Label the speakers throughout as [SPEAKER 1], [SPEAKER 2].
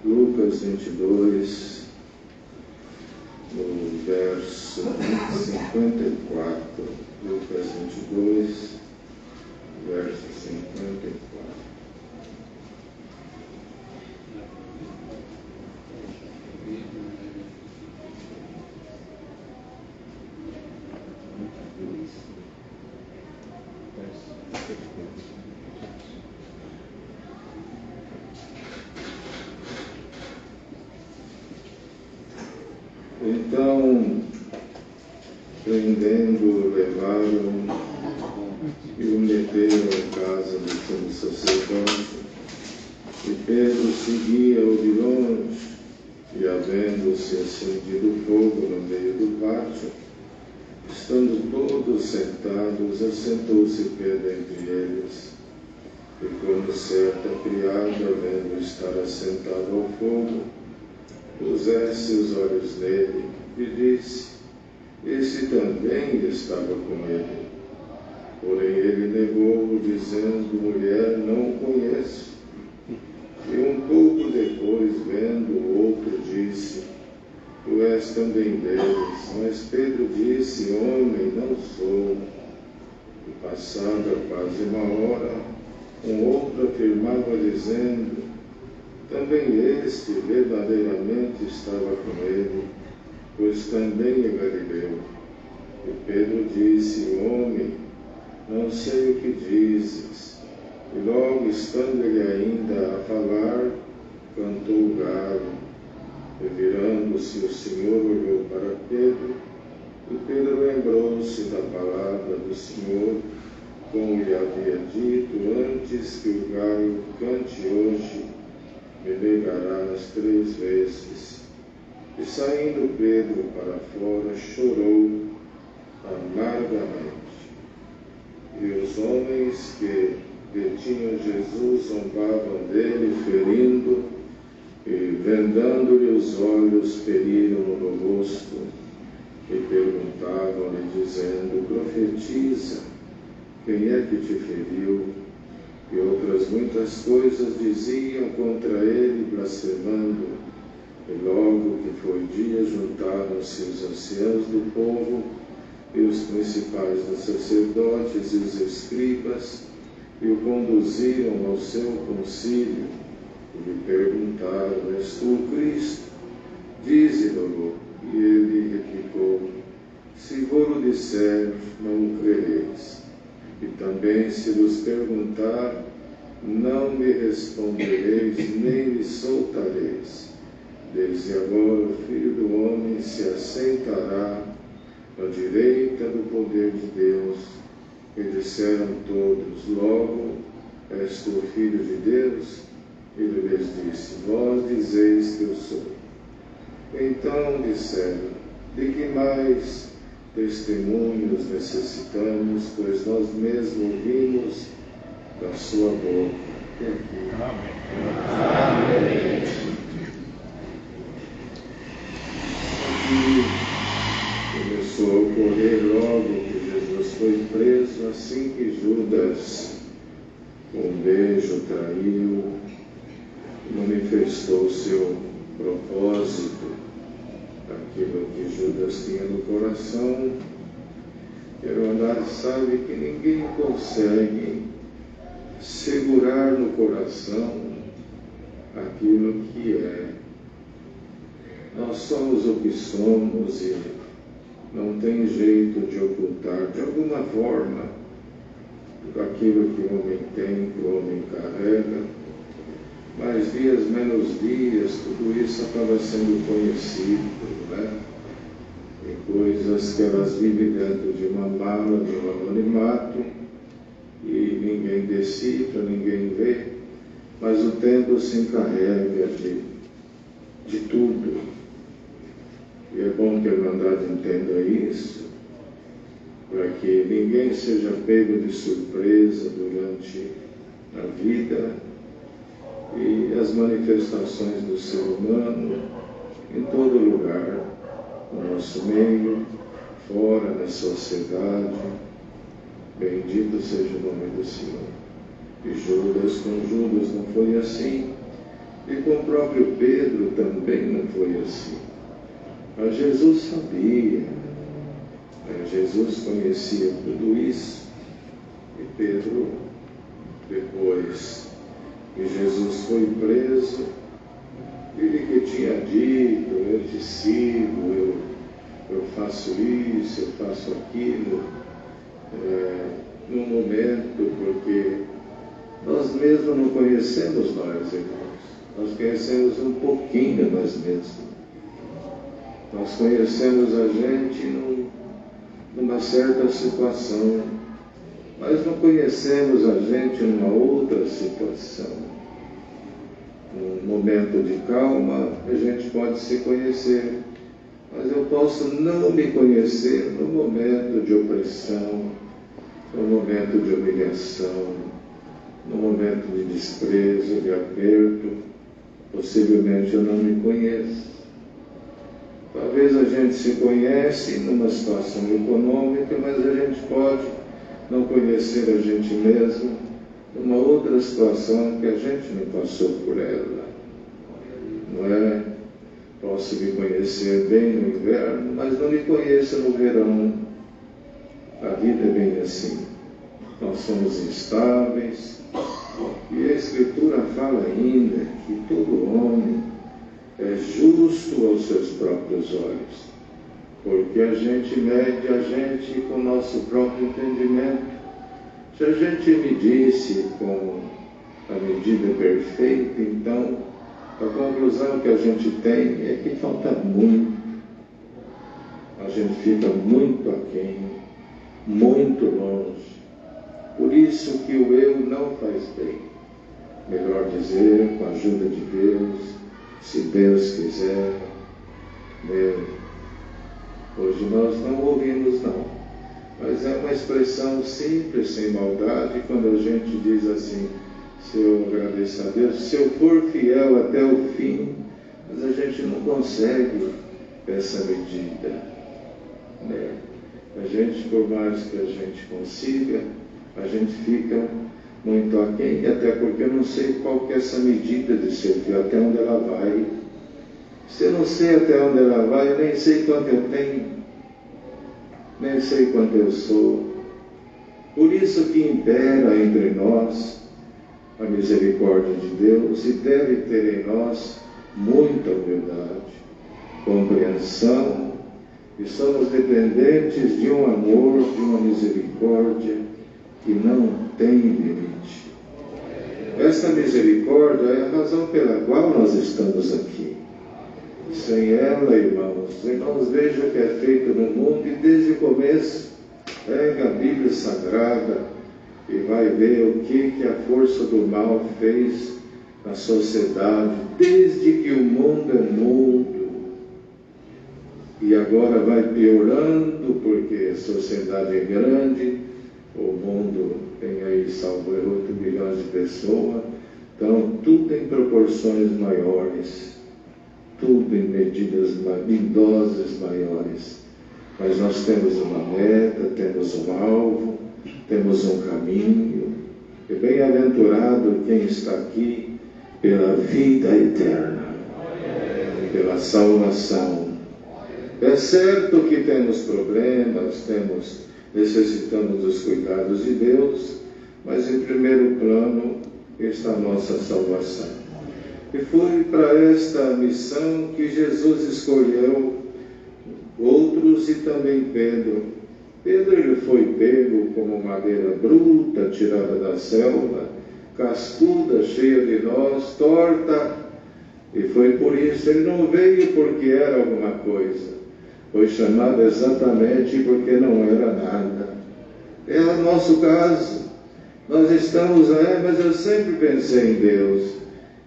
[SPEAKER 1] Lucas 22, no verso 54. Lucas 22, verso 54. Então, prendendo, levaram e o meteram em casa do sumo sacerdote. E Pedro seguia-o de longe, e havendo-se acendido fogo no meio do pátio, estando todos sentados, assentou-se Pedro entre eles. E quando certa criada, vendo estar assentado ao fogo, pusesse os olhos nele, e disse: esse também estava com ele. Porém ele negou, dizendo: mulher, não o conheço. E um pouco depois, vendo o outro, disse: tu és também deles. Mas Pedro disse: homem, não sou. E passada quase uma hora, um outro afirmava, dizendo: também este verdadeiramente estava com ele, pois também é galileu. E Pedro disse: homem, não sei o que dizes. E logo, estando ele ainda a falar, cantou o galo. E virando-se, o Senhor olhou para Pedro, e Pedro lembrou-se da palavra do Senhor, como lhe havia dito: antes que o galo cante hoje, me negarás 3 vezes. E saindo Pedro para fora, chorou amargamente. E os homens que detinham Jesus zombavam dele, ferindo e vendando-lhe os olhos, feriram-no no rosto e perguntavam-lhe, dizendo: profetiza, quem é que te feriu? E outras muitas coisas diziam contra ele, blasfemando. E logo que foi dia, juntaram-se os anciãos do povo e os principais dos sacerdotes e os escribas, e o conduziram ao seu concílio, e lhe perguntaram: és tu o Cristo? Dize-no-lo. E ele replicou: se vos disser, não o crereis. E também, se vos perguntar, não me respondereis, nem me soltareis. Desde agora o Filho do Homem se assentará à direita do poder de Deus. E disseram todos: logo, és tu Filho de Deus? Ele lhes disse: vós dizeis que eu sou. Então disseram: de que mais testemunhos necessitamos, pois nós mesmos ouvimos da sua boca. Amém. Aqui começou a ocorrer logo que Jesus foi preso, assim que Judas, com um beijo, traiu, manifestou seu propósito, aquilo que Judas tinha no coração. E a Irmandade sabe que ninguém consegue segurar no coração aquilo que é. Nós somos o que somos e não tem jeito de ocultar, de alguma forma, aquilo que o homem tem, que o homem carrega. Mais dias, menos dias, tudo isso acaba sendo conhecido, né? Tem coisas que elas vivem dentro de uma mala, de um anonimato, e ninguém decifra, ninguém vê, mas o tempo se encarrega de tudo. E é bom que a Irmandade entenda isso, para que ninguém seja pego de surpresa durante a vida e as manifestações do ser humano em todo lugar, no nosso meio, fora, na sociedade. Bendito seja o nome do Senhor. E Judas, com Judas não foi assim. E com o próprio Pedro também não foi assim. Mas Jesus sabia, Jesus conhecia tudo isso. E Pedro, depois que Jesus foi preso, ele que tinha dito: eu te sigo, eu faço isso, eu faço aquilo, num momento, porque nós mesmos não conhecemos nós, irmãos. Nós conhecemos um pouquinho nós mesmos. Nós conhecemos a gente numa certa situação, mas não conhecemos a gente numa outra situação. Num momento de calma, a gente pode se conhecer, mas eu posso não me conhecer no momento de opressão, no momento de humilhação, no momento de desprezo, de aperto. Possivelmente eu não me conheço. Talvez a gente se conhece numa situação econômica, mas a gente pode não conhecer a gente mesmo numa outra situação que a gente não passou por ela. Não é? Posso me conhecer bem no inverno, mas não me conheço no verão. A vida é bem assim. Nós somos instáveis. E a Escritura fala ainda que todo homem é justo aos seus próprios olhos, porque a gente mede a gente com o nosso próprio entendimento. Se a gente medisse com a medida perfeita, então a conclusão que a gente tem é que falta muito. A gente fica muito aquém, muito longe. Por isso que o eu não faz bem. Melhor dizer, com a ajuda de Deus, se Deus quiser. Hoje nós não ouvimos não, mas é uma expressão simples, sem maldade, quando a gente diz assim: se eu agradeço a Deus, se eu for fiel até o fim, mas a gente não consegue essa medida. A gente, por mais que a gente consiga, a gente fica muito aquém, até porque eu não sei qual que é essa medida de ser fiel, até onde ela vai. Se eu não sei até onde ela vai, eu nem sei quanto eu tenho, nem sei quanto eu sou. Por isso que impera entre nós a misericórdia de Deus, e deve ter em nós muita humildade, compreensão, e somos dependentes de um amor, de uma misericórdia que não tem limite. Esta misericórdia é a razão pela qual nós estamos aqui. Sem ela, irmãos, vejam o que é feito no mundo, e desde o começo, pega a Bíblia Sagrada e vai ver o que a força do mal fez na sociedade, desde que o mundo é mundo. E agora vai piorando, porque a sociedade é grande, o mundo tem aí, salvo 8 milhões de pessoas, então tudo em proporções maiores, tudo em medidas, em doses maiores. Mas nós temos uma meta, temos um alvo, temos um caminho, e bem-aventurado quem está aqui pela vida eterna, pela salvação. É certo que temos problemas, necessitamos dos cuidados de Deus, mas em primeiro plano está a nossa salvação. E foi para esta missão que Jesus escolheu outros, e também Pedro. Pedro, ele foi pego como madeira bruta, tirada da selva, cascuda, cheia de nós, torta, e foi por isso, ele não veio porque era alguma coisa, foi chamado exatamente porque não era nada. É o nosso caso. Nós estamos mas eu sempre pensei em Deus.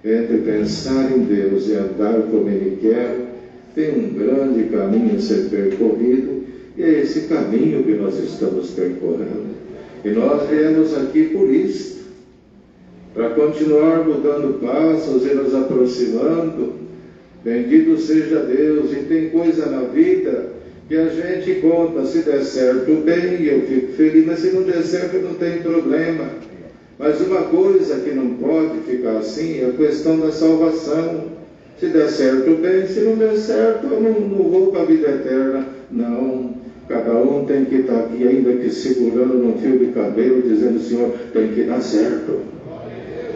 [SPEAKER 1] Entre pensar em Deus e andar como Ele quer, tem um grande caminho a ser percorrido, e é esse caminho que nós estamos percorrendo. E nós viemos aqui por isso, para continuar mudando passos e nos aproximando. Bendito seja Deus. E tem coisa na vida que a gente conta, se der certo bem, eu fico feliz, mas se não der certo não tem problema. Mas uma coisa que não pode ficar assim é a questão da salvação. Se der certo, bem. Se não der certo, eu não vou para a vida eterna. Não. Cada um tem que estar aqui, ainda que segurando num fio de cabelo, dizendo: Senhor, tem que dar certo.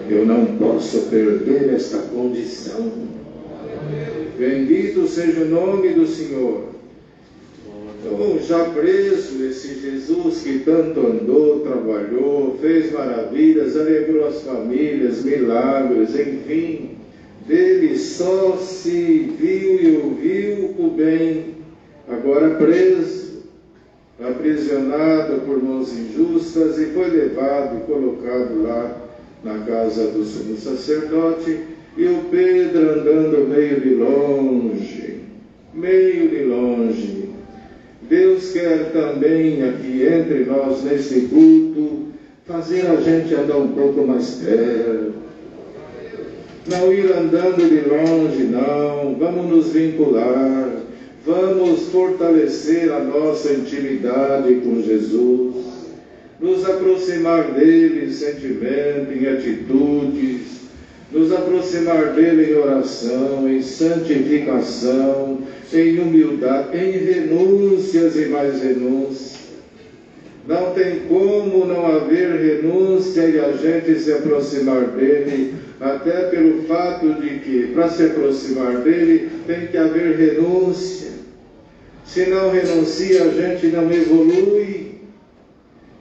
[SPEAKER 1] Eu não posso perder esta condição. Bendito seja o nome do Senhor. Então, já preso, esse Jesus que tanto andou, trabalhou, fez maravilhas, alegrou as famílias, milagres, enfim, dele só se viu e ouviu o bem. Agora preso, aprisionado por mãos injustas, e foi levado e colocado lá na casa do sumo sacerdote, e o Pedro andando meio de longe. Deus quer também aqui entre nós, nesse culto, fazer a gente andar um pouco mais perto. Não ir andando de longe, não. Vamos nos vincular. Vamos fortalecer a nossa intimidade com Jesus. Nos aproximar dele em sentimento, em atitudes. Nos aproximar dele em oração, em santificação, em humildade, em renúncias e mais renúncias. Não tem como não haver renúncia e a gente se aproximar dele, até pelo fato de que, para se aproximar dele, tem que haver renúncia. Se não renuncia, a gente não evolui.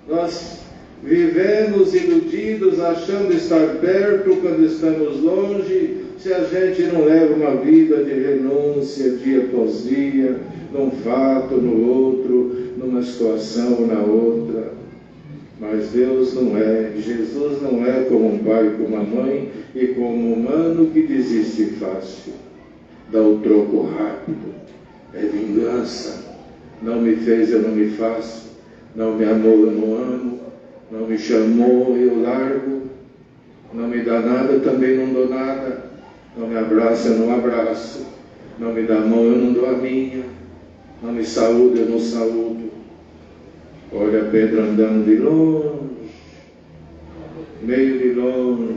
[SPEAKER 1] Nós vivemos iludidos, achando estar perto quando estamos longe, se a gente não leva uma vida de renúncia dia após dia, num fato, no outro, numa situação ou na outra. Mas Deus não é, Jesus não é como um pai, como uma mãe, e como um humano que desiste fácil, dá o troco rápido, é vingança. Não me fez, eu não me faço, não me amou, eu não amo, não me chamou, eu largo, não me dá nada, eu também não dou nada, não me abraça, eu não abraço, não me dá a mão, eu não dou a minha, não me saúda, eu não saúdo. Olha Pedro andando de longe, meio de longe,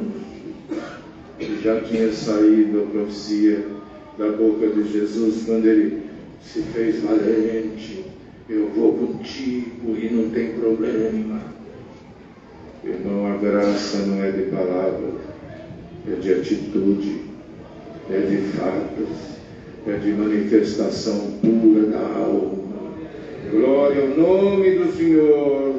[SPEAKER 1] e já tinha saído a profecia da boca de Jesus, quando ele se fez valente: eu vou contigo e não tem problema. Irmão, a graça não é de palavras, é de atitude, é de fatos, é de manifestação pura da alma. Glória ao nome do Senhor.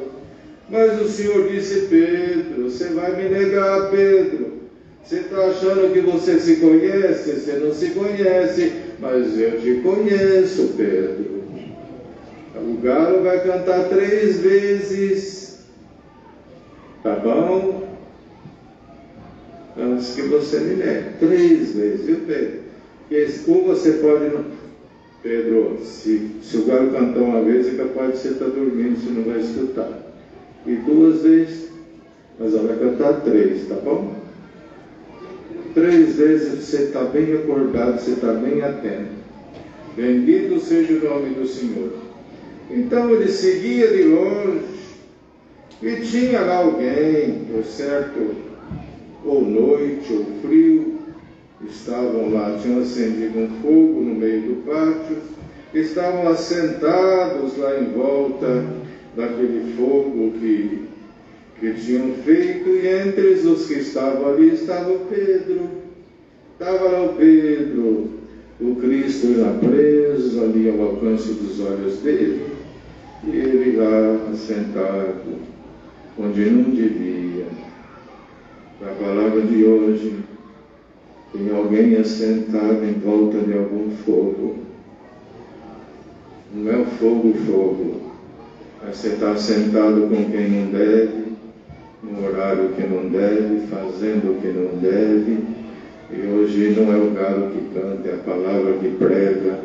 [SPEAKER 1] Mas o Senhor disse: Pedro, você vai me negar, Pedro. Você está achando que você se conhece? Você não se conhece, mas eu te conheço, Pedro. O galo vai cantar 3 vezes, tá bom? Antes que você me negue, 3 vezes, viu, Pedro? Porque um você pode não... Pedro, se o galo cantar uma vez, é capaz de você estar dormindo, você não vai escutar. E 2 vezes, mas ela vai cantar 3, tá bom? 3 vezes você está bem acordado, você está bem atento. Bendito seja o nome do Senhor. Então ele seguia de longe, e tinha lá alguém, por certo, ou noite, ou frio, estavam lá, tinham acendido um fogo no meio do pátio, estavam assentados lá em volta daquele fogo que tinham feito, e entre os que estavam ali estava o Pedro. Estava lá o Pedro, o Cristo lá preso, ali ao alcance dos olhos dele, e ele lá assentado, onde não devia. A palavra de hoje: tem alguém assentado em volta de algum fogo. Não é o fogo, mas você está sentado com quem não deve, no horário que não deve, fazendo o que não deve. E hoje não é o galo que canta, é a palavra que prega,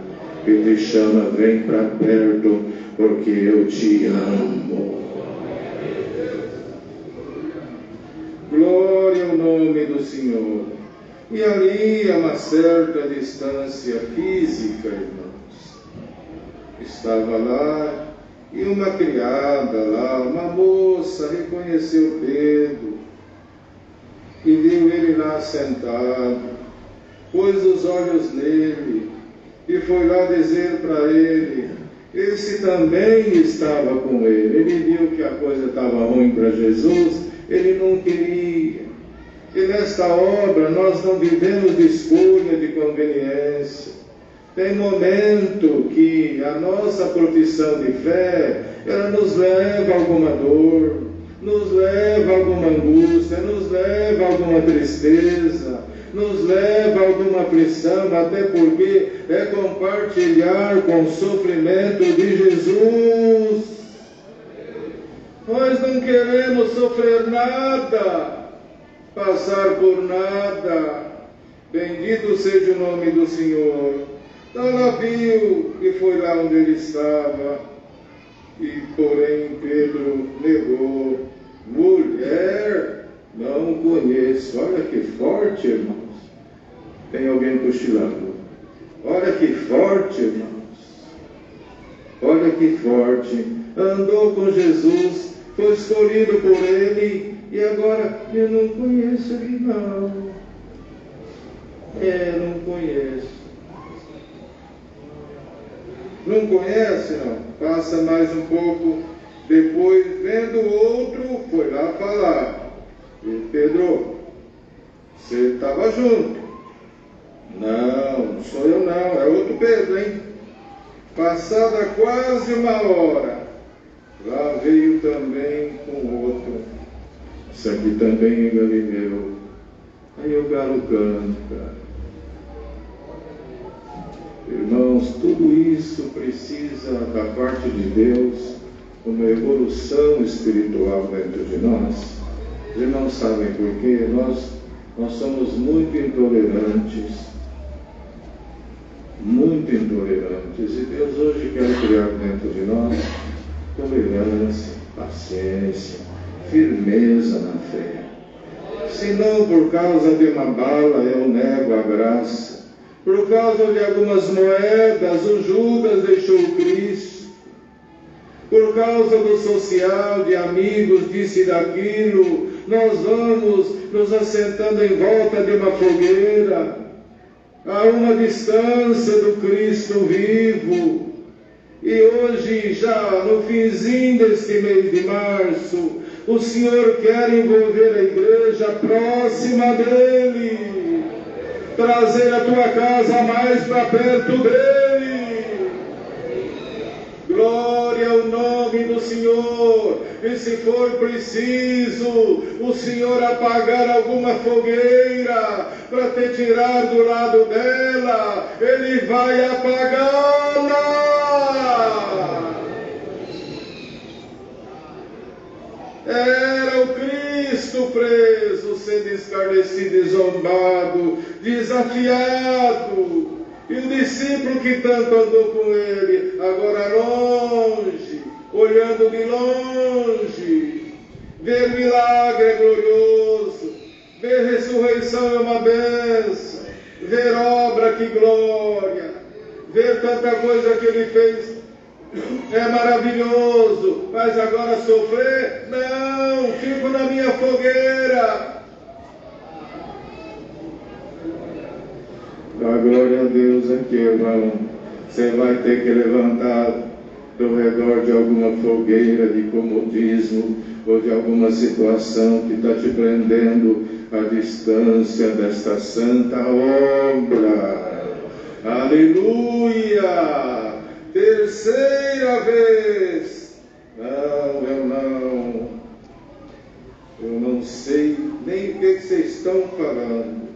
[SPEAKER 1] que te chama: vem para perto, porque eu te amo. Glória ao nome do Senhor. E ali, a uma certa distância física, irmãos, estava lá, e uma criada lá, uma moça, reconheceu Pedro, e viu ele lá sentado, pôs os olhos nele e foi lá dizer para ele. Esse também estava com ele. Ele viu que a coisa estava ruim para Jesus, ele não queria. E nesta obra nós não vivemos de escolha, de conveniência. Tem momento que a nossa profissão de fé, ela nos leva a alguma dor, nos leva a alguma angústia, nos leva a alguma tristeza, nos leva a alguma aflição, até porque é compartilhar com o sofrimento de Jesus. Nós não queremos sofrer nada, passar por nada. Bendito seja o nome do Senhor. Então ela viu e foi lá onde ele estava, e porém Pedro negou. Mulher, não conheço. Olha que forte, irmãos. Tem alguém cochilando. Olha que forte, irmãos. Olha que forte. Andou com Jesus, foi escolhido por ele, e agora eu não conheço ele não. Não conheço. Não conhece, não? Passa mais um pouco. Depois, vendo o outro, foi lá falar. E Pedro, você estava junto? Não sou eu não, é outro Pedro, hein? Passada quase uma hora, lá veio também com outro. Isso aqui também é Galileu. Aí o galo canta. Irmãos, tudo isso precisa da parte de Deus, uma evolução espiritual dentro de nós. Vocês não sabem por quê? Nós somos muito intolerantes, e Deus hoje quer criar dentro de nós tolerância, paciência, firmeza na fé. Se não por causa de uma bala eu nego a graça, por causa de algumas moedas o Judas deixou Cristo, por causa do social, de amigos, disso e daquilo, nós vamos nos assentando em volta de uma fogueira, a uma distância do Cristo vivo. E hoje, já no finzinho deste mês de março, o Senhor quer envolver a igreja próxima dEle, trazer a tua casa mais para perto dEle. Glória ao nome do Senhor. E se for preciso o Senhor apagar alguma fogueira para te tirar do lado dela, Ele vai apagá-la. Era o Cristo preso, sendo escarnecido e zombado, desafiado. E o discípulo que tanto andou com ele, agora longe, olhando de longe, ver milagre é glorioso, ver ressurreição é uma bênção, ver obra, que glória, ver tanta coisa que ele fez é maravilhoso, mas agora sofrer, não, fico na minha fogueira. Dá glória a Deus aqui, irmão. Você vai ter que levantar ao redor de alguma fogueira de comodismo ou de alguma situação que está te prendendo à distância desta santa obra. Aleluia! Terceira vez. Eu não sei nem o que vocês estão falando.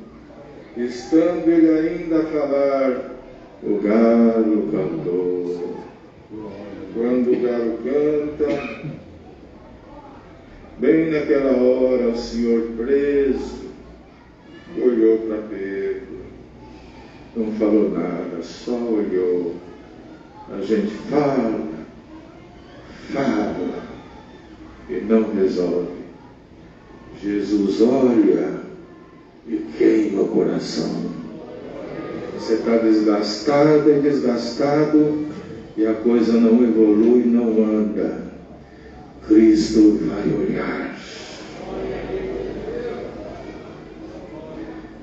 [SPEAKER 1] Estando ele ainda a falar, o galo cantou. Quando o galo canta, bem naquela hora o Senhor preso olhou para Pedro, não falou nada, só olhou. A gente fala e não resolve. Jesus olha e queima o coração. Você está desgastado e desgastado, e a coisa não evolui, não anda. Cristo vai olhar.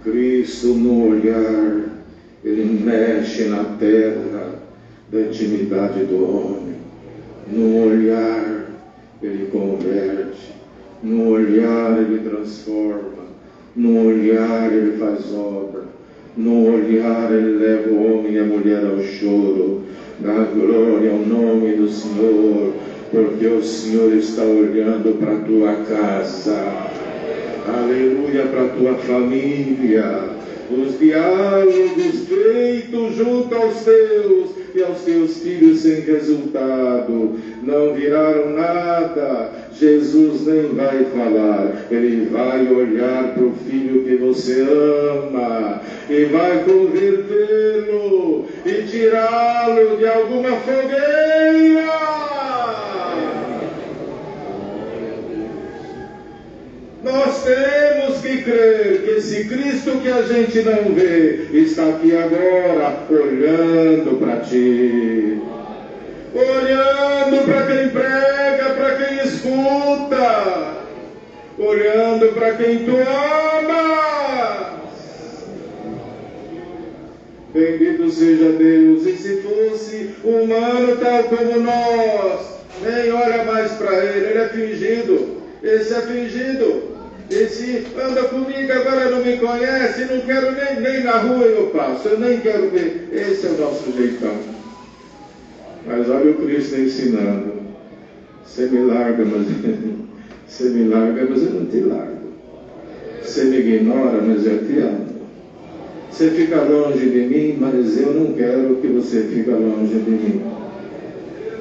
[SPEAKER 1] Cristo, no olhar, Ele mexe na terra da intimidade do homem. No olhar, Ele converte. No olhar, Ele transforma. No olhar, Ele faz obra. No olhar, Ele leva o homem e a mulher ao choro. Dá glória ao nome do Senhor, porque o Senhor está olhando para a tua casa. Aleluia, para a tua família. Os diálogos feitos junto aos teus e aos teus filhos sem resultado não viraram nada. Jesus nem vai falar, Ele vai olhar para o filho que você ama e vai convertê-lo e tirá-lo de alguma fogueira. Nós temos que crer que esse Cristo que a gente não vê está aqui agora, olhando para ti, olhando para quem prega, para quem escuta, olhando para quem tu amas. Bendito seja Deus. E se fosse humano tal como nós, nem olha mais para ele é fingido. Esse é fingido. Esse anda comigo, agora não me conhece, não quero nem na rua eu passo, eu nem quero ver. Esse é o nosso jeitão. Mas olha o Cristo ensinando. Você me larga, mas eu não te largo. Você me ignora, mas eu te amo. Você fica longe de mim, mas eu não quero que você fique longe de mim.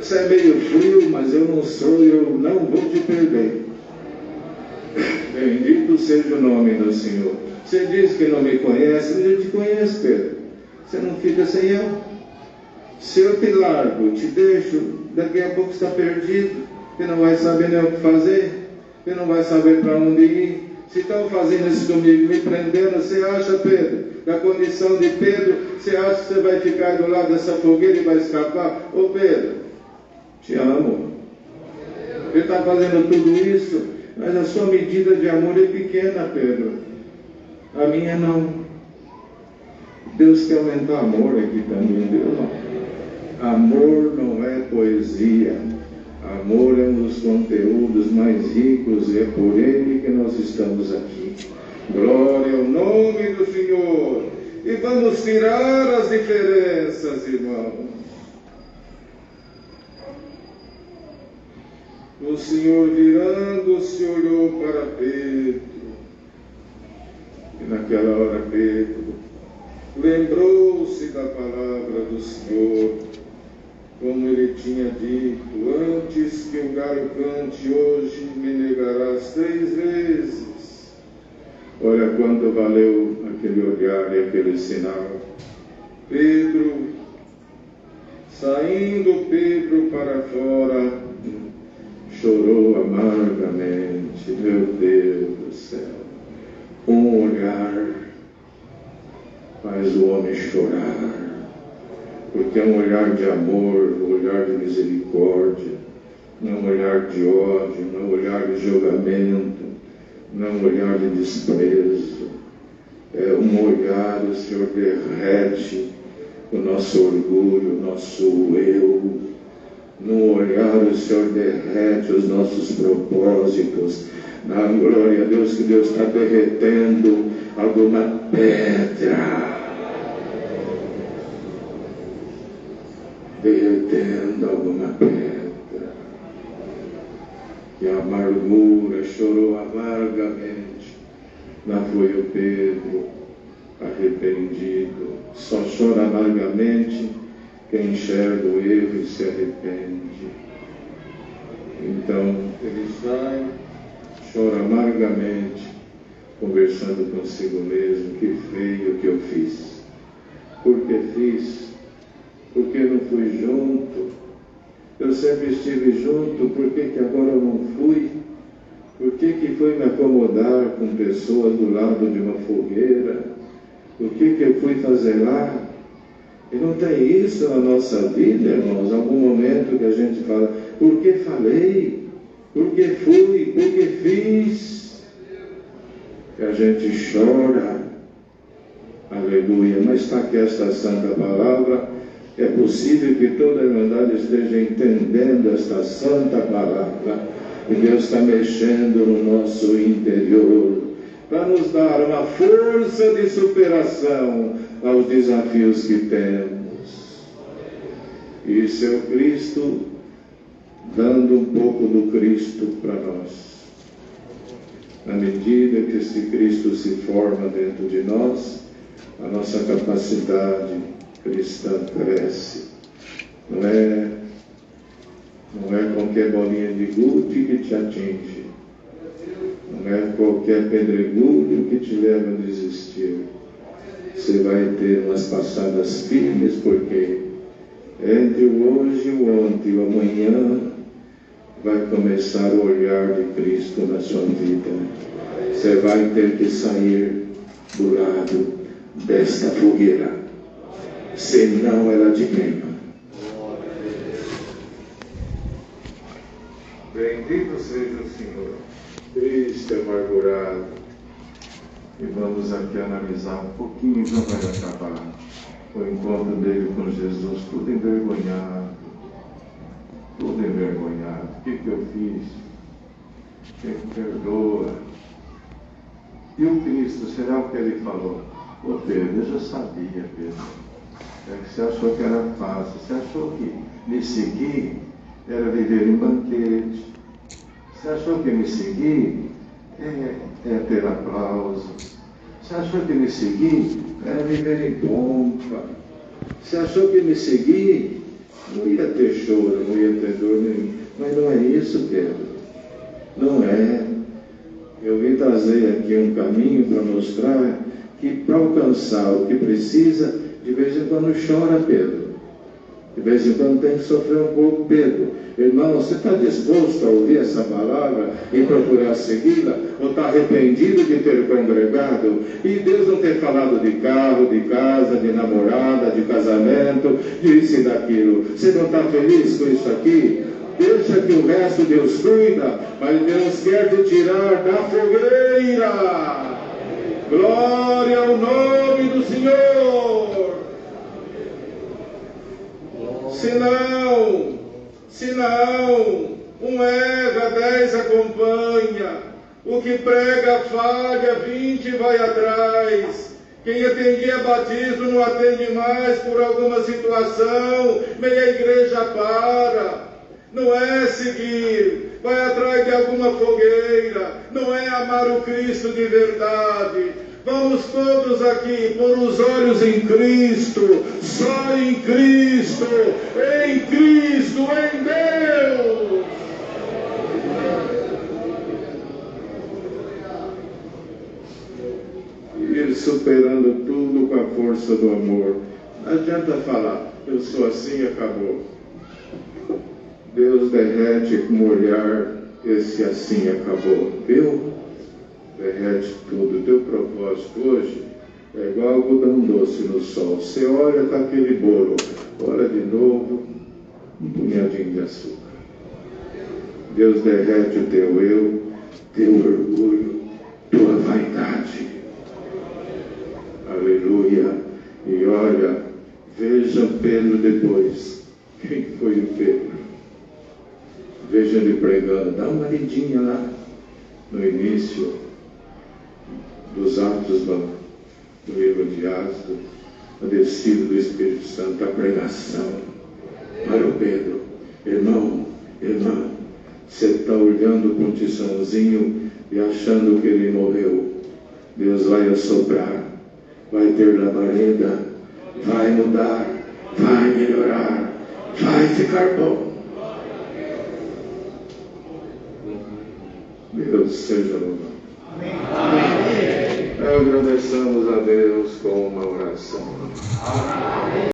[SPEAKER 1] Você é meio frio, mas eu não sou, eu não vou te perder. Bendito seja o nome do Senhor. Você diz que não me conhece, mas eu te conheço, Pedro. Você não fica sem eu. Se eu te largo, te deixo, daqui a pouco você está perdido. Você não vai saber nem o que fazer. Você não vai saber para onde ir. Se estão fazendo isso comigo, me prendendo, você acha, Pedro, da condição de Pedro, você acha que você vai ficar do lado dessa fogueira e vai escapar? Ô Pedro, te amo. Ele está fazendo tudo isso, mas a sua medida de amor é pequena, Pedro. A minha não. Deus quer aumentar amor aqui também, Deus não. Amor não é poesia. Amor é um dos conteúdos mais ricos e é por ele que nós estamos aqui. Glória ao nome do Senhor. E vamos tirar as diferenças, irmãos. O Senhor virando-se olhou para Pedro. E naquela hora Pedro lembrou-se da palavra do Senhor, como ele tinha dito: antes que o galo cante, hoje me negarás 3 vezes. Olha quanto valeu aquele olhar e aquele sinal. Pedro, saindo Pedro para fora, chorou amargamente. Meu Deus do céu, um olhar faz o homem chorar. Porque é um olhar de amor, um olhar de misericórdia, não um olhar de ódio, não um olhar de julgamento, não um olhar de desprezo. É um olhar, o Senhor derrete o nosso orgulho, o nosso eu. No olhar, o Senhor derrete os nossos propósitos. Na glória a Deus, que Deus está derretendo alguma pedra. Derretendo alguma pedra. E a amargura chorou amargamente. Lá foi o Pedro, arrependido. Só chora amargamente quem enxerga o erro e se arrepende. Então ele sai, chora amargamente, conversando consigo mesmo: que feio que eu fiz. Por que fiz? Porque não fui junto. Eu sempre estive junto, por que agora eu não fui? Por que foi me acomodar com pessoas do lado de uma fogueira? O que eu fui fazer lá? E não tem isso na nossa vida, irmãos, algum momento que a gente fala: por que falei? Por que fui? Por que fiz? Que a gente chora Aleluia. Mas está aqui esta santa palavra. É possível que toda a Irmandade esteja entendendo esta santa palavra. E Deus está mexendo no nosso interior para nos dar uma força de superação aos desafios que temos. Isso é o Cristo dando um pouco do Cristo para nós. Na medida que esse Cristo se forma dentro de nós, a nossa capacidade cristã cresce. Não é qualquer bolinha de gude que te atinge. Não é qualquer pedregulho que te leva a desistir. Você vai ter umas passadas firmes, porque entre o hoje, o ontem e o amanhã vai começar o olhar de Cristo na sua vida. Você vai ter que sair do lado desta fogueira, senão ela te queima. Bendito seja o Senhor. Triste, amargurado. E vamos aqui analisar um pouquinho, já vai acabar o encontro dele com Jesus, tudo envergonhado. Tudo envergonhado. O que eu fiz? Quem perdoa? E o Cristo, será o que ele falou? Ô Pedro, eu já sabia, Pedro. É que você achou que era fácil. Você achou que me seguir era viver em banquete. Você achou que me seguir é ter aplausos. Você achou que me seguir era viver em pompa. Você achou que me seguir não ia ter choro, não ia ter dor nenhuma. Mas não é isso, Pedro. Não é. Eu vim trazer aqui um caminho para mostrar que para alcançar o que precisa, de vez em quando chora, Pedro. De vez em quando tem que sofrer um pouco, Pedro. Irmão, você está disposto a ouvir essa palavra e procurar segui-la? Ou está arrependido de ter congregado? E Deus não ter falado de carro, de casa, de namorada, de casamento, disso e daquilo. Você não está feliz com isso aqui? Deixa que o resto Deus cuida, mas Deus quer te tirar da fogueira. Glória ao nome do Senhor. Senão, um erra, 10 acompanha. O que prega falha, 20 vai atrás. Quem atendia batismo não atende mais por alguma situação, meia igreja para. Não é seguir, vai atrás de alguma fogueira, não é amar o Cristo de verdade. Vamos todos aqui pôr os olhos em Cristo, só em Cristo, em Deus. E Ele superando tudo com a força do amor. Não adianta falar, eu sou assim e acabou. Deus derrete com o olhar esse assim acabou, viu? Derrete tudo. O teu propósito hoje é igual algodão doce no sol. Você olha, está aquele bolo, olha de novo, um punhadinho de açúcar. Deus derrete o teu eu, teu orgulho, tua vaidade. Aleluia. E olha, veja Pedro depois. Quem foi o Pedro? Veja ele pregando, dá uma lidinha lá no início dos Atos do livro de Atos, a descida do Espírito Santo, a pregação para o Pedro. Irmão, você está olhando com um tiçãozinho e achando que ele morreu. Deus vai assoprar, vai ter labareda, vai mudar, vai melhorar, vai ficar bom. Deus seja louvado. Amém. Agradecemos a Deus com uma oração. Amém.